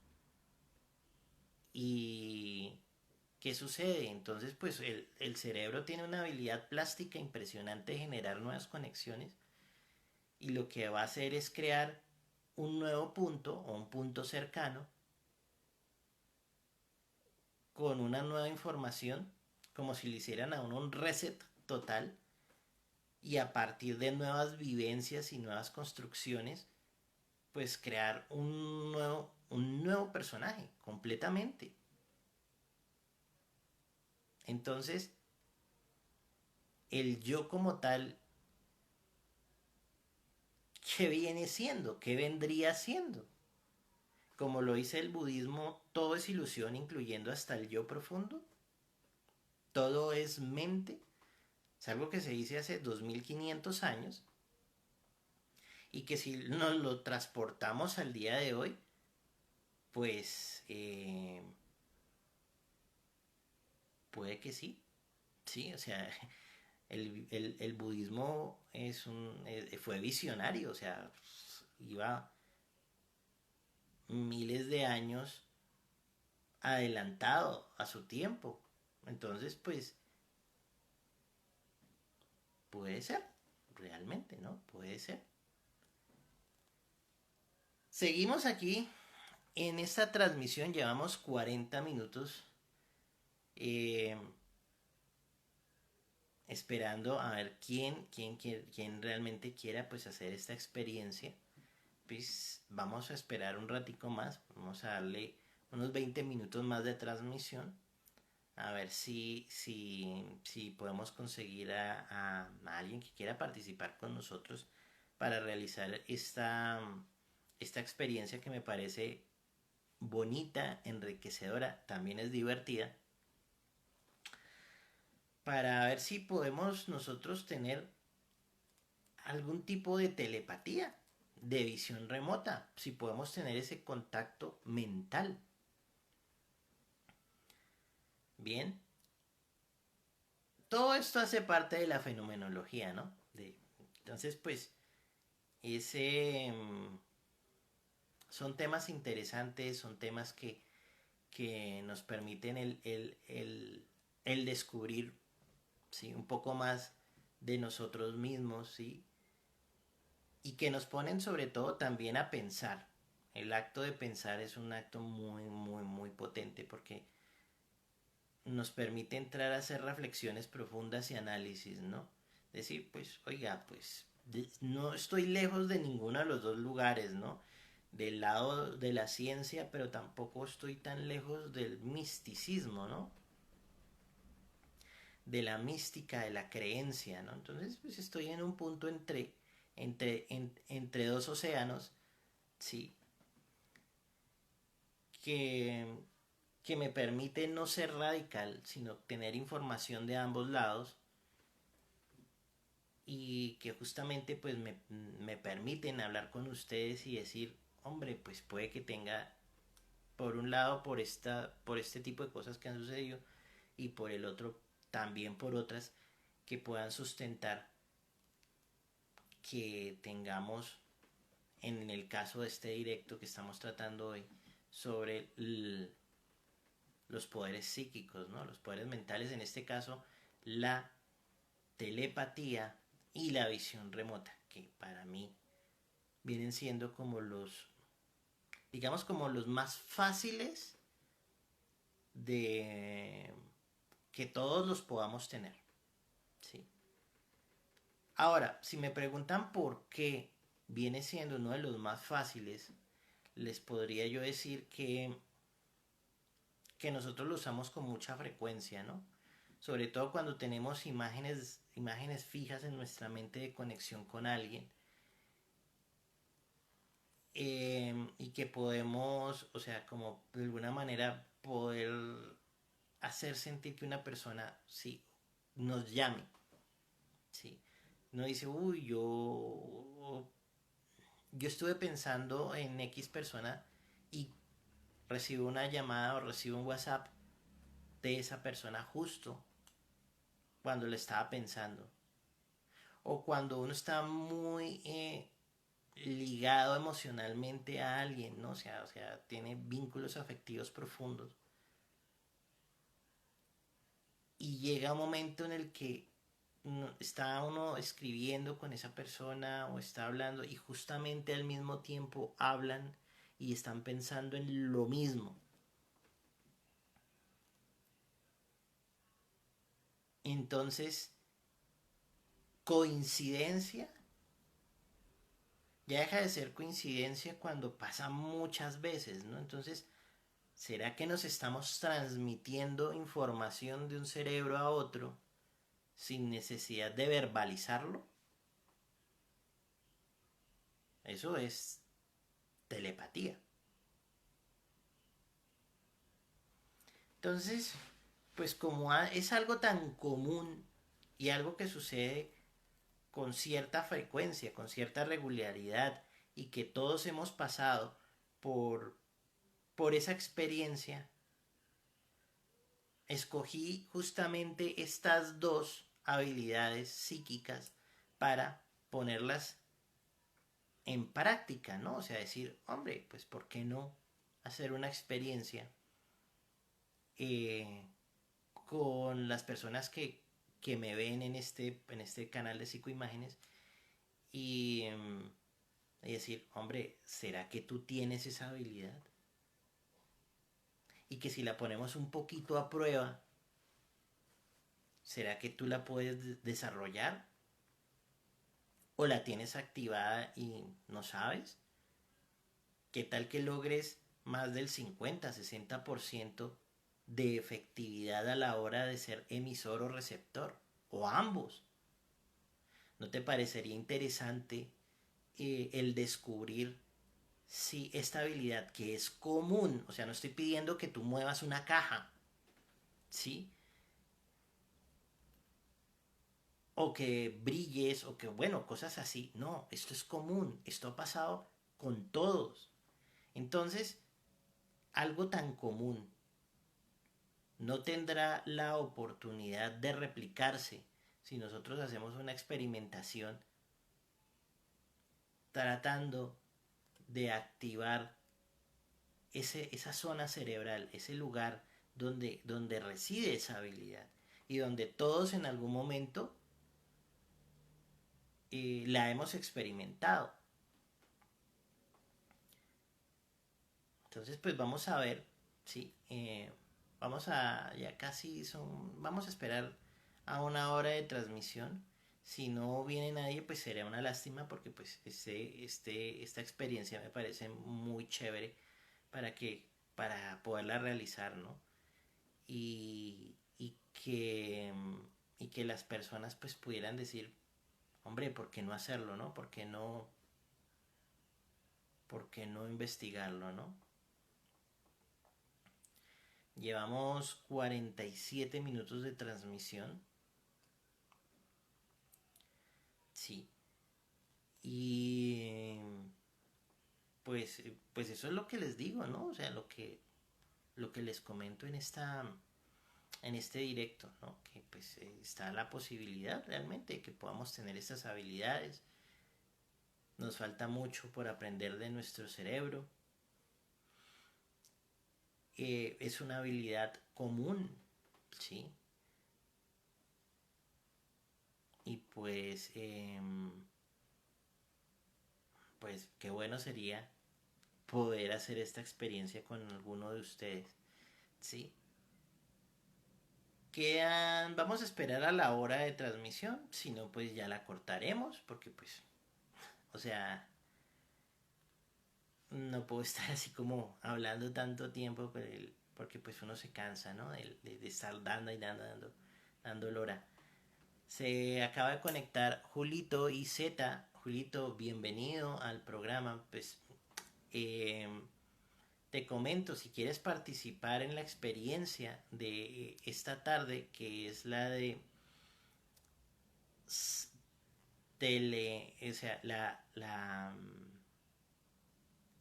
¿Y qué sucede? Entonces, pues el cerebro tiene una habilidad plástica impresionante de generar nuevas conexiones y lo que va a hacer es crear un nuevo punto o un punto cercano con una nueva información, como si le hicieran a uno un reset total y a partir de nuevas vivencias y nuevas construcciones, pues crear un nuevo personaje completamente. Entonces, el yo como tal, ¿qué viene siendo? ¿Qué vendría siendo? Como lo dice el budismo, todo es ilusión, incluyendo hasta el yo profundo. Todo es mente. Es algo que se dice hace 2500 años y que si nos lo transportamos al día de hoy, pues puede que sí, sí, o sea, el budismo fue visionario, o sea, iba miles de años adelantado a su tiempo. Entonces, pues, puede ser, realmente, ¿no? Puede ser. Seguimos aquí en esta transmisión, llevamos 40 minutos eh, esperando a ver quién realmente quiera pues hacer esta experiencia. Pues vamos a esperar un ratico más, vamos a darle unos 20 minutos más de transmisión, a ver si podemos conseguir a alguien que quiera participar con nosotros para realizar esta experiencia que me parece bonita, enriquecedora, también es divertida, para ver si podemos nosotros tener algún tipo de telepatía, de visión remota, si podemos tener ese contacto mental. Bien, todo esto hace parte de la fenomenología, ¿no? Entonces, pues, ese son temas interesantes, son temas que nos permiten el descubrir, ¿sí? Un poco más de nosotros mismos, ¿sí? Y que nos ponen sobre todo también a pensar. El acto de pensar es un acto muy, muy, muy potente porque nos permite entrar a hacer reflexiones profundas y análisis, ¿no? Decir, pues, oiga, pues no estoy lejos de ninguno de los dos lugares, ¿no? Del lado de la ciencia, pero tampoco estoy tan lejos del misticismo, ¿no? De la mística, de la creencia, ¿no? Entonces, pues estoy en un punto entre dos océanos, sí, que, que me permite no ser radical, sino tener información de ambos lados y que justamente pues me permiten hablar con ustedes y decir, hombre, pues puede que tenga por un lado por este tipo de cosas que han sucedido y por el otro también por otras que puedan sustentar que tengamos en el caso de este directo que estamos tratando hoy sobre los poderes psíquicos, ¿no? Los poderes mentales, en este caso la telepatía y la visión remota, que para mí vienen siendo como digamos como los más fáciles de que todos los podamos tener, ¿sí? Ahora, si me preguntan por qué viene siendo uno de los más fáciles, les podría yo decir que nosotros lo usamos con mucha frecuencia, ¿no? Sobre todo cuando tenemos imágenes fijas en nuestra mente de conexión con alguien. Y que podemos, o sea, como de alguna manera poder hacer sentir que una persona, sí, nos llame, sí. No dice, uy, yo estuve pensando en X persona y recibo una llamada o recibo un WhatsApp de esa persona justo cuando le estaba pensando. O cuando uno está muy ligado emocionalmente a alguien, ¿no? O sea, tiene vínculos afectivos profundos. Y llega un momento en el que está uno escribiendo con esa persona o está hablando y justamente al mismo tiempo hablan y están pensando en lo mismo. Entonces, coincidencia ya deja de ser coincidencia cuando pasa muchas veces, ¿no? Entonces, ¿será que nos estamos transmitiendo información de un cerebro a otro sin necesidad de verbalizarlo? Eso es telepatía. Entonces, pues como es algo tan común y algo que sucede con cierta frecuencia, con cierta regularidad y que todos hemos pasado por, por esa experiencia, escogí justamente estas dos habilidades psíquicas para ponerlas en práctica, ¿no? O sea, decir, hombre, pues ¿por qué no hacer una experiencia eh, con las personas que me ven en este canal de psicoimágenes y, y decir, hombre, ¿será que tú tienes esa habilidad? Y que si la ponemos un poquito a prueba, ¿será que tú la puedes desarrollar? ¿O la tienes activada y no sabes? ¿Qué tal que logres más del 50-60% de efectividad a la hora de ser emisor o receptor? O ambos. ¿No te parecería interesante el descubrir si esta habilidad que es común, o sea, no estoy pidiendo que tú muevas una caja, ¿sí? O que brilles, o que, bueno, cosas así. No, esto es común, esto ha pasado con todos. Entonces, algo tan común no tendrá la oportunidad de replicarse si nosotros hacemos una experimentación tratando de activar esa zona cerebral, ese lugar donde reside esa habilidad y donde todos en algún momento la hemos experimentado. Entonces, pues vamos a ver, ¿sí? Vamos a, ya casi son, vamos a esperar a una hora de transmisión. Si no viene nadie, pues sería una lástima porque pues esta experiencia me parece muy chévere para para poderla realizar, ¿no? Y y que las personas pues pudieran decir, hombre, ¿por qué no hacerlo, no? ¿Por qué no investigarlo, no? Llevamos 47 minutos de transmisión. Sí. Y pues eso es lo que les digo, ¿no? O sea, lo que les comento en este directo, ¿no? Que pues está la posibilidad realmente de que podamos tener estas habilidades. Nos falta mucho por aprender de nuestro cerebro. Es una habilidad común, ¿sí? Y pues qué bueno sería poder hacer esta experiencia con alguno de ustedes, ¿sí? Quedan, vamos a esperar a la hora de transmisión, si no pues ya la cortaremos, porque pues, o sea, no puedo estar así como hablando tanto tiempo, porque pues uno se cansa, ¿no? De estar dando y dando lora. Se acaba de conectar Julito y Z. Julito, bienvenido al programa. Pues eh, te comento, si quieres participar en la experiencia de esta tarde, que es la de o sea, la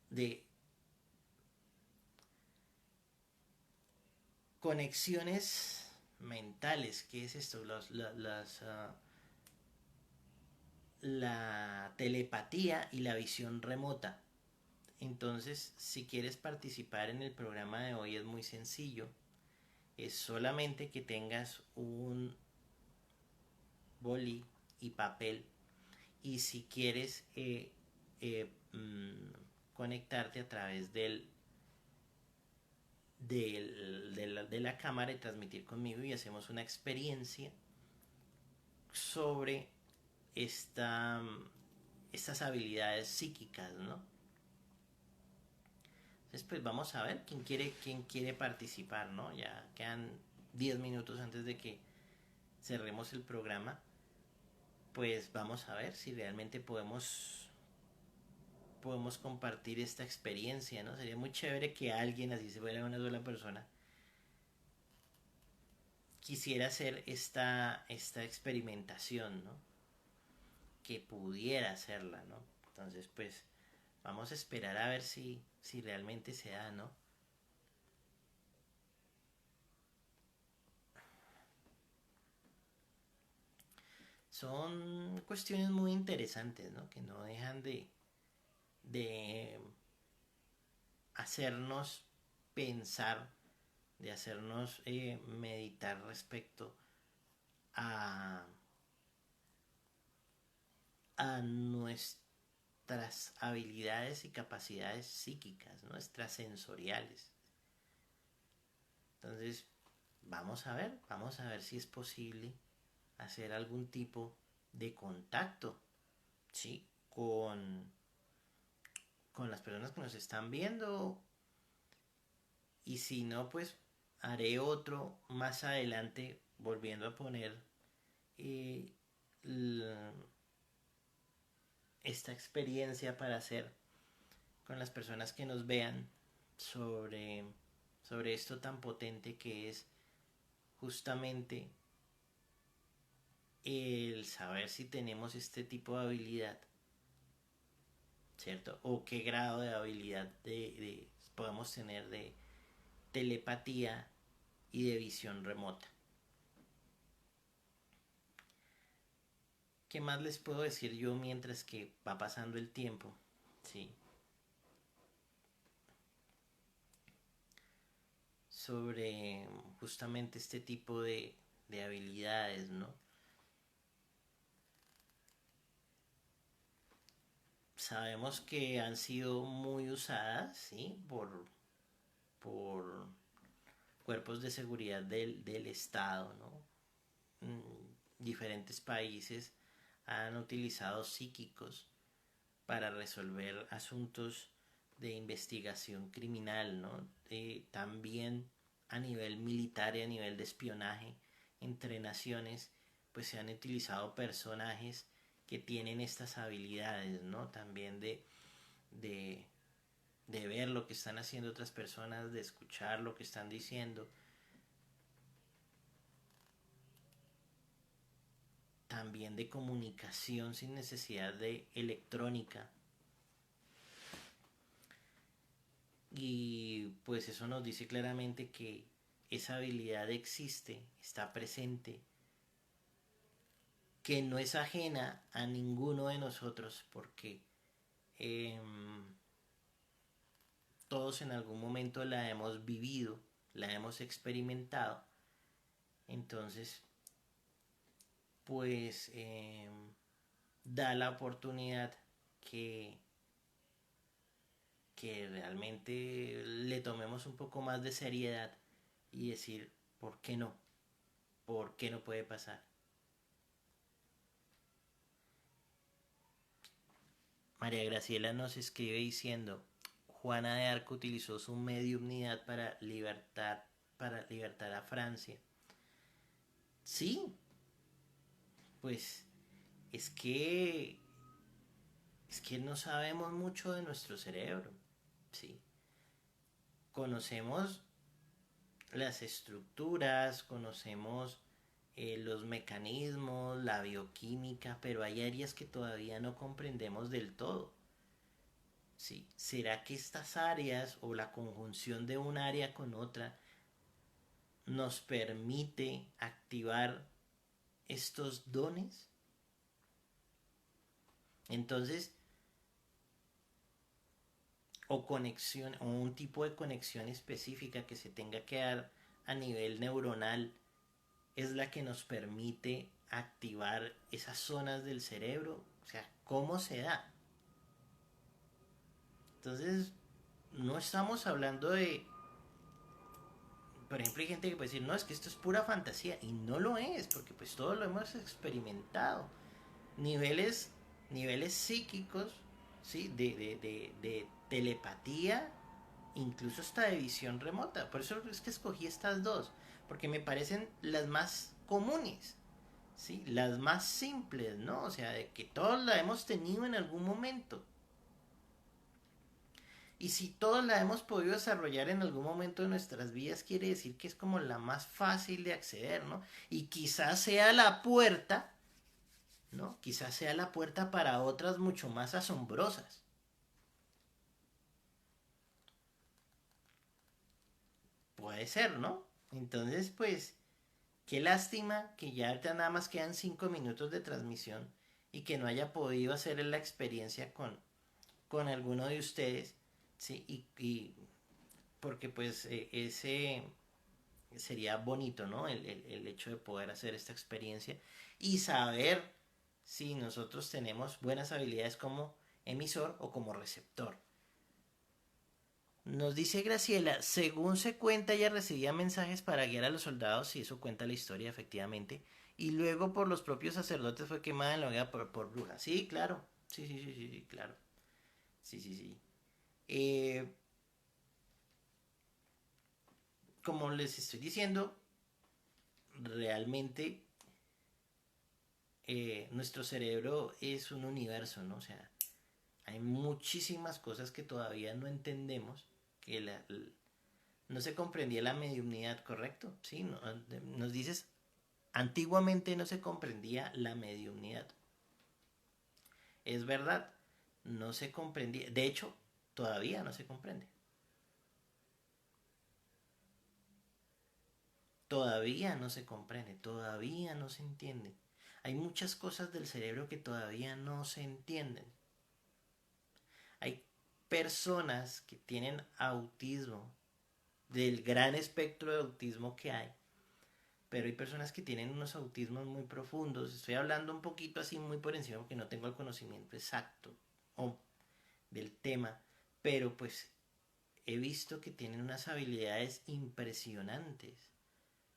de conexiones mentales, ¿qué es esto? La telepatía y la visión remota. Entonces, si quieres participar en el programa de hoy es muy sencillo. Es solamente que tengas un boli y papel. Y si quieres conectarte a través de la cámara y transmitir conmigo y hacemos una experiencia sobre esta, estas habilidades psíquicas, ¿no? Entonces, pues vamos a ver quién quiere participar, ¿no? Ya quedan 10 minutos antes de que cerremos el programa. Pues vamos a ver si realmente podemos compartir esta experiencia, ¿no? Sería muy chévere que alguien, así se fuera una sola persona, quisiera hacer esta experimentación, ¿no? Que pudiera hacerla, ¿no? Entonces, pues vamos a esperar a ver si realmente se da, ¿no? Son cuestiones muy interesantes, ¿no? Que no dejan de hacernos pensar, de hacernos meditar respecto a, a nuestras habilidades y capacidades psíquicas, ¿no? Extrasensoriales. Entonces, vamos a ver si es posible hacer algún tipo de contacto, ¿sí? Con las personas que nos están viendo. Y si no, pues haré otro más adelante, volviendo a poner eh, esta experiencia para hacer con las personas que nos vean sobre, sobre esto tan potente que es justamente el saber si tenemos este tipo de habilidad, ¿cierto? O qué grado de habilidad podemos tener de telepatía y de visión remota. ¿Qué más les puedo decir yo mientras que va pasando el tiempo? Sí. Sobre justamente este tipo de habilidades, ¿no? Sabemos que han sido muy usadas, ¿sí? Por cuerpos de seguridad del Estado, ¿no? Diferentes países han utilizado psíquicos para resolver asuntos de investigación criminal, ¿no? También a nivel militar y a nivel de espionaje entre naciones, pues se han utilizado personajes que tienen estas habilidades, ¿no? También de, de ver lo que están haciendo otras personas, de escuchar lo que están diciendo, también de comunicación sin necesidad de electrónica. Y pues eso nos dice claramente que esa habilidad existe, está presente, que no es ajena a ninguno de nosotros porque eh, todos en algún momento la hemos vivido, la hemos experimentado. Entonces, pues da la oportunidad que, que realmente le tomemos un poco más de seriedad y decir, ¿por qué no? ¿Por qué no puede pasar? María Graciela nos escribe diciendo, Juana de Arco utilizó su mediumnidad para libertar a Francia. Sí, pues es que es que no sabemos mucho de nuestro cerebro, sí. Conocemos las estructuras, conocemos los mecanismos, la bioquímica, pero hay áreas que todavía no comprendemos del todo. ¿Sí? ¿Será que estas áreas o la conjunción de un área con otra nos permite activar estos dones? Entonces, o conexión, o un tipo de conexión específica que se tenga que dar a nivel neuronal es la que nos permite activar esas zonas del cerebro. O sea, ¿cómo se da? Entonces, no estamos hablando de, por ejemplo, hay gente que puede decir, no, es que esto es pura fantasía. Y no lo es, porque pues todo lo hemos experimentado. Niveles, niveles psíquicos, ¿sí? De telepatía, incluso hasta de visión remota. Por eso es que escogí estas dos, porque me parecen las más comunes, ¿sí? Las más simples, ¿no? O sea, de que todos la hemos tenido en algún momento. Y si todos la hemos podido desarrollar en algún momento de nuestras vidas, quiere decir que es como la más fácil de acceder, ¿no? Y quizás sea la puerta, ¿no? Quizás sea la puerta para otras mucho más asombrosas. Puede ser, ¿no? Entonces, pues, Qué lástima que ya ahorita nada más quedan 5 minutos de transmisión y que no haya podido hacer la experiencia con alguno de ustedes, ¿sí? Y porque pues ese sería bonito, ¿no? El hecho de poder hacer esta experiencia y saber si nosotros tenemos buenas habilidades como emisor o como receptor. Nos dice Graciela, según se cuenta, ella recibía mensajes para guiar a los soldados, y eso cuenta la historia, efectivamente, y luego por los propios sacerdotes fue quemada en la hoguera por brujas. Sí, claro, sí, sí, sí, sí, sí, claro. Sí, sí, sí. Eh, como les estoy diciendo, realmente nuestro cerebro es un universo, ¿no? O sea, hay muchísimas cosas que todavía no entendemos, que no se comprendía la mediumnidad, ¿correcto? Sí, no, nos dices, antiguamente no se comprendía la mediumnidad. Es verdad, no se comprendía. De hecho, todavía no se comprende. Todavía no se comprende, todavía no se entiende. Hay muchas cosas del cerebro que todavía no se entienden. Hay personas que tienen autismo, del gran espectro de autismo que hay, pero hay personas que tienen unos autismos muy profundos. Estoy hablando un poquito así muy por encima porque no tengo el conocimiento exacto o del tema, pero pues he visto que tienen unas habilidades impresionantes,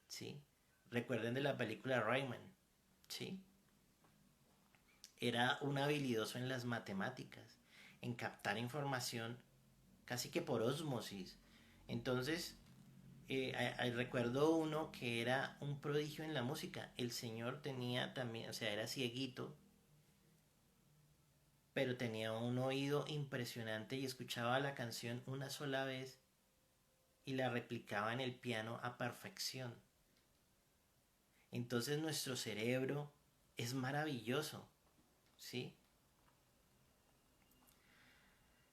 ¿sí? Recuerden de la película Rayman, ¿sí? Era un habilidoso en las matemáticas, en captar información casi que por ósmosis. Entonces, recuerdo uno que era un prodigio en la música. El señor tenía también, o sea, era cieguito, pero tenía un oído impresionante y escuchaba la canción una sola vez y la replicaba en el piano a perfección. Entonces nuestro cerebro es maravilloso, ¿sí?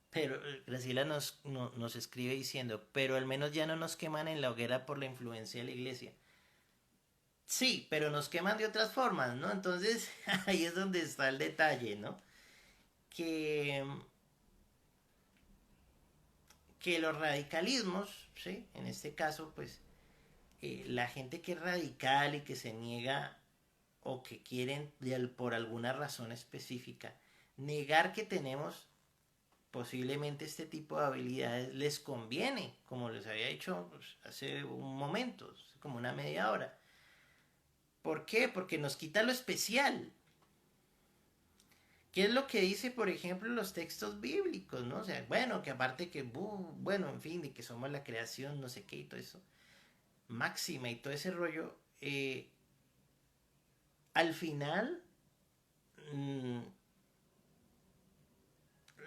Pero Graciela nos escribe diciendo, pero al menos ya no nos queman en la hoguera por la influencia de la iglesia. Sí, pero nos queman de otras formas, ¿no? Entonces ahí es donde está el detalle, ¿no? Que, que los radicalismos, ¿sí? En este caso, pues la gente que es radical y que se niega o que quieren por alguna razón específica negar que tenemos posiblemente este tipo de habilidades les conviene, como les había dicho pues, hace un momento, como una media hora. ¿Por qué? Porque nos quita lo especial. ¿Qué es lo que dice, por ejemplo, los textos bíblicos, no? O sea, bueno, que aparte que, bueno, en fin, de que somos la creación, no sé qué y todo eso, máxima y todo ese rollo, al final mmm,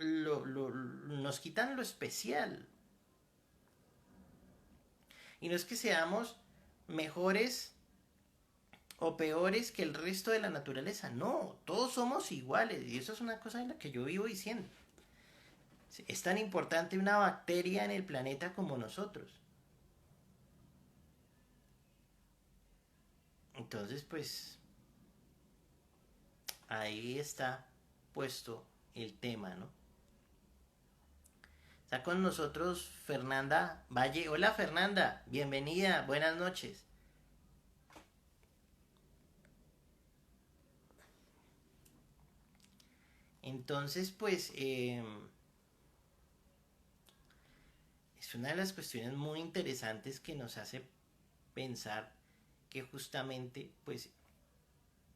nos quitan lo especial. Y no es que seamos mejores o peores que el resto de la naturaleza, no, todos somos iguales y eso es una cosa en la que yo vivo diciendo. Es tan importante una bacteria en el planeta como nosotros. Entonces, pues ahí está puesto el tema, ¿no? Está con nosotros Fernanda Valle. Hola Fernanda, bienvenida, buenas noches. Entonces, pues es una de las cuestiones muy interesantes que nos hace pensar que justamente, pues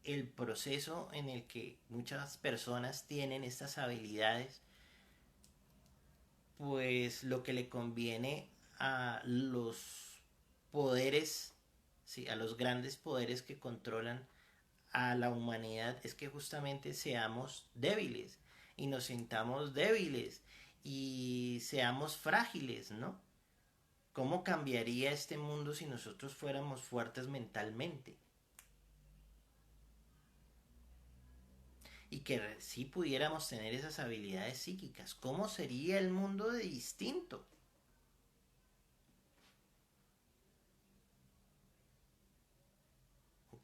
el proceso en el que muchas personas tienen estas habilidades, pues lo que le conviene a los poderes, sí, a los grandes poderes que controlan a la humanidad es que justamente seamos débiles y nos sintamos débiles y seamos frágiles, ¿no? ¿Cómo cambiaría este mundo si nosotros fuéramos fuertes mentalmente? Y que si pudiéramos tener esas habilidades psíquicas, ¿cómo sería el mundo de distinto?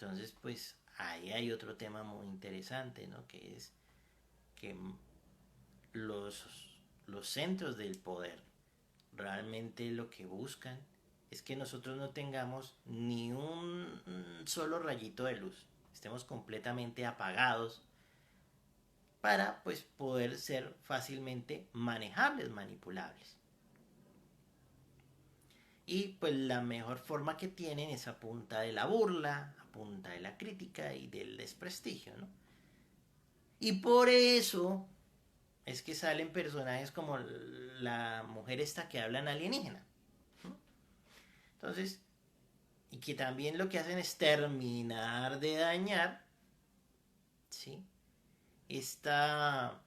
Entonces, pues ahí hay otro tema muy interesante, ¿no? Que es que los, los centros del poder realmente lo que buscan es que nosotros no tengamos ni un solo rayito de luz, estemos completamente apagados para pues poder ser fácilmente manejables, manipulables. Y pues la mejor forma que tienen es a punta de la burla, a punta de la crítica y del desprestigio, ¿no? Y por eso es que salen personajes como la mujer esta que hablan alienígena. Entonces, y que también lo que hacen es terminar de dañar, ¿sí? Esta,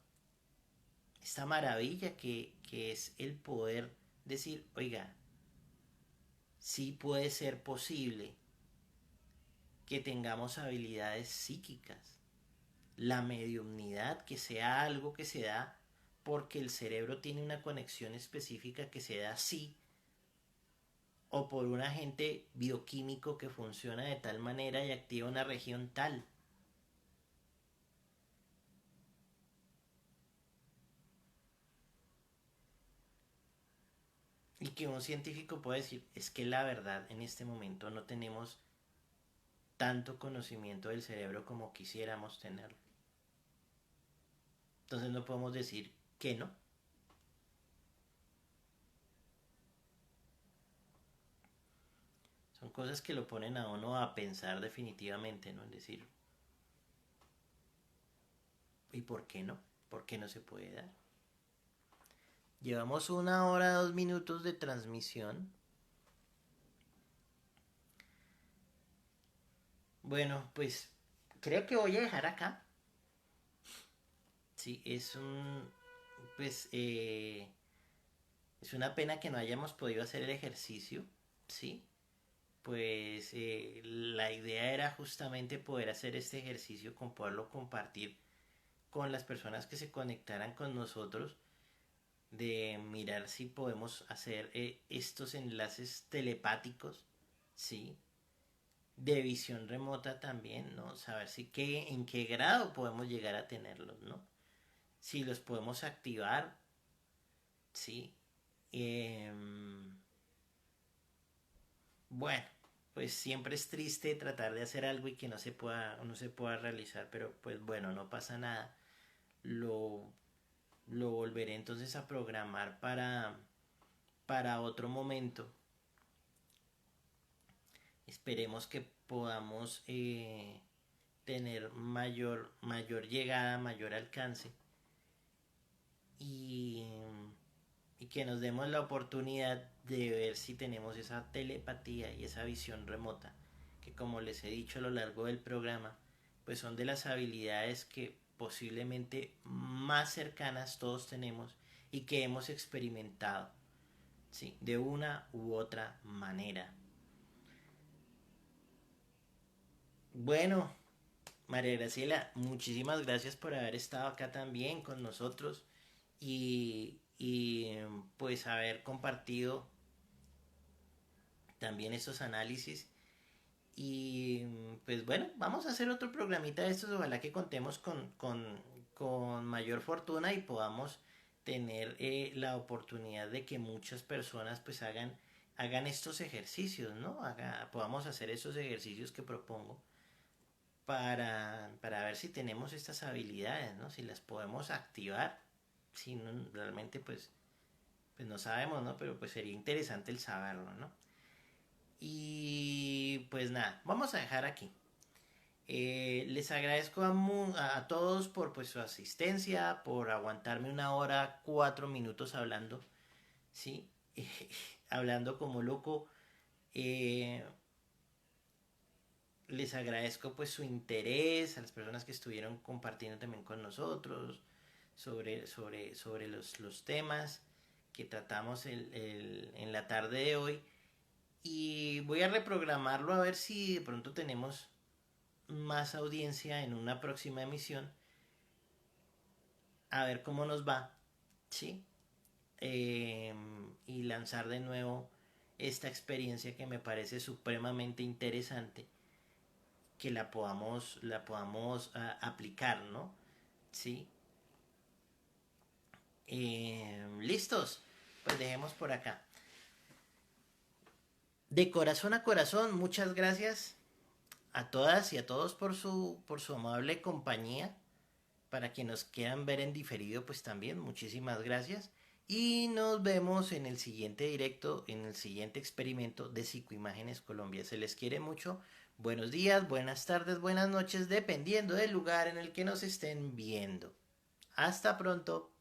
esta maravilla que es el poder decir, oiga, sí puede ser posible que tengamos habilidades psíquicas, la mediumnidad, que sea algo que se da porque el cerebro tiene una conexión específica que se da así, o por un agente bioquímico que funciona de tal manera y activa una región tal. Y que un científico puede decir, es que la verdad en este momento no tenemos tanto conocimiento del cerebro como quisiéramos tenerlo. Entonces no podemos decir que no. Son cosas que lo ponen a uno a pensar definitivamente, ¿no? Es decir, ¿y por qué no? ¿Por qué no se puede dar? Llevamos 1 hora, 2 minutos de transmisión. Bueno, pues creo que voy a dejar acá. Sí, pues, es una pena que no hayamos podido hacer el ejercicio, ¿sí? Pues la idea era justamente poder hacer este ejercicio, con poderlo compartir con las personas que se conectaran con nosotros, de mirar si podemos hacer estos enlaces telepáticos, ¿sí? De visión remota también, ¿no? Saber si en qué grado podemos llegar a tenerlos, ¿no? Si los podemos activar, ¿sí? Eh, bueno, pues siempre es triste tratar de hacer algo y que no se pueda realizar, pero pues bueno, no pasa nada. Lo, lo volveré entonces a programar para otro momento. Esperemos que podamos tener mayor llegada, mayor alcance y, y que nos demos la oportunidad de ver si tenemos esa telepatía y esa visión remota, que como les he dicho a lo largo del programa, pues son de las habilidades que posiblemente más cercanas todos tenemos y que hemos experimentado, ¿sí? De una u otra manera. Bueno, María Graciela, muchísimas gracias por haber estado acá también con nosotros y pues haber compartido también estos análisis. Y pues bueno, vamos a hacer otro programita de estos. Ojalá que contemos con mayor fortuna y podamos tener la oportunidad de que muchas personas pues hagan estos ejercicios, ¿no? Podamos hacer esos ejercicios que propongo para ver si tenemos estas habilidades, ¿no? Si las podemos activar. Si no, realmente pues no sabemos, ¿no? Pero pues sería interesante el saberlo, ¿no? Y pues nada, vamos a dejar aquí. Les agradezco a todos por pues, su asistencia, por aguantarme 1 hora, 4 minutos hablando, ¿sí? Hablando como loco. Eh, Les agradezco pues su interés, a las personas que estuvieron compartiendo también con nosotros sobre los temas que tratamos en la tarde de hoy. Y voy a reprogramarlo a ver si de pronto tenemos más audiencia en una próxima emisión. A ver cómo nos va, ¿sí? Y lanzar de nuevo esta experiencia que me parece supremamente interesante, que la podamos aplicar, ¿no? Sí. ¿Listos? Pues dejemos por acá. De corazón a corazón, muchas gracias a todas y a todos por su amable compañía. Para quienes nos quieran ver en diferido, pues también muchísimas gracias. Y nos vemos en el siguiente directo, en el siguiente experimento de Psicoimágenes Colombia. Se les quiere mucho. Buenos días, buenas tardes, buenas noches, dependiendo del lugar en el que nos estén viendo. Hasta pronto.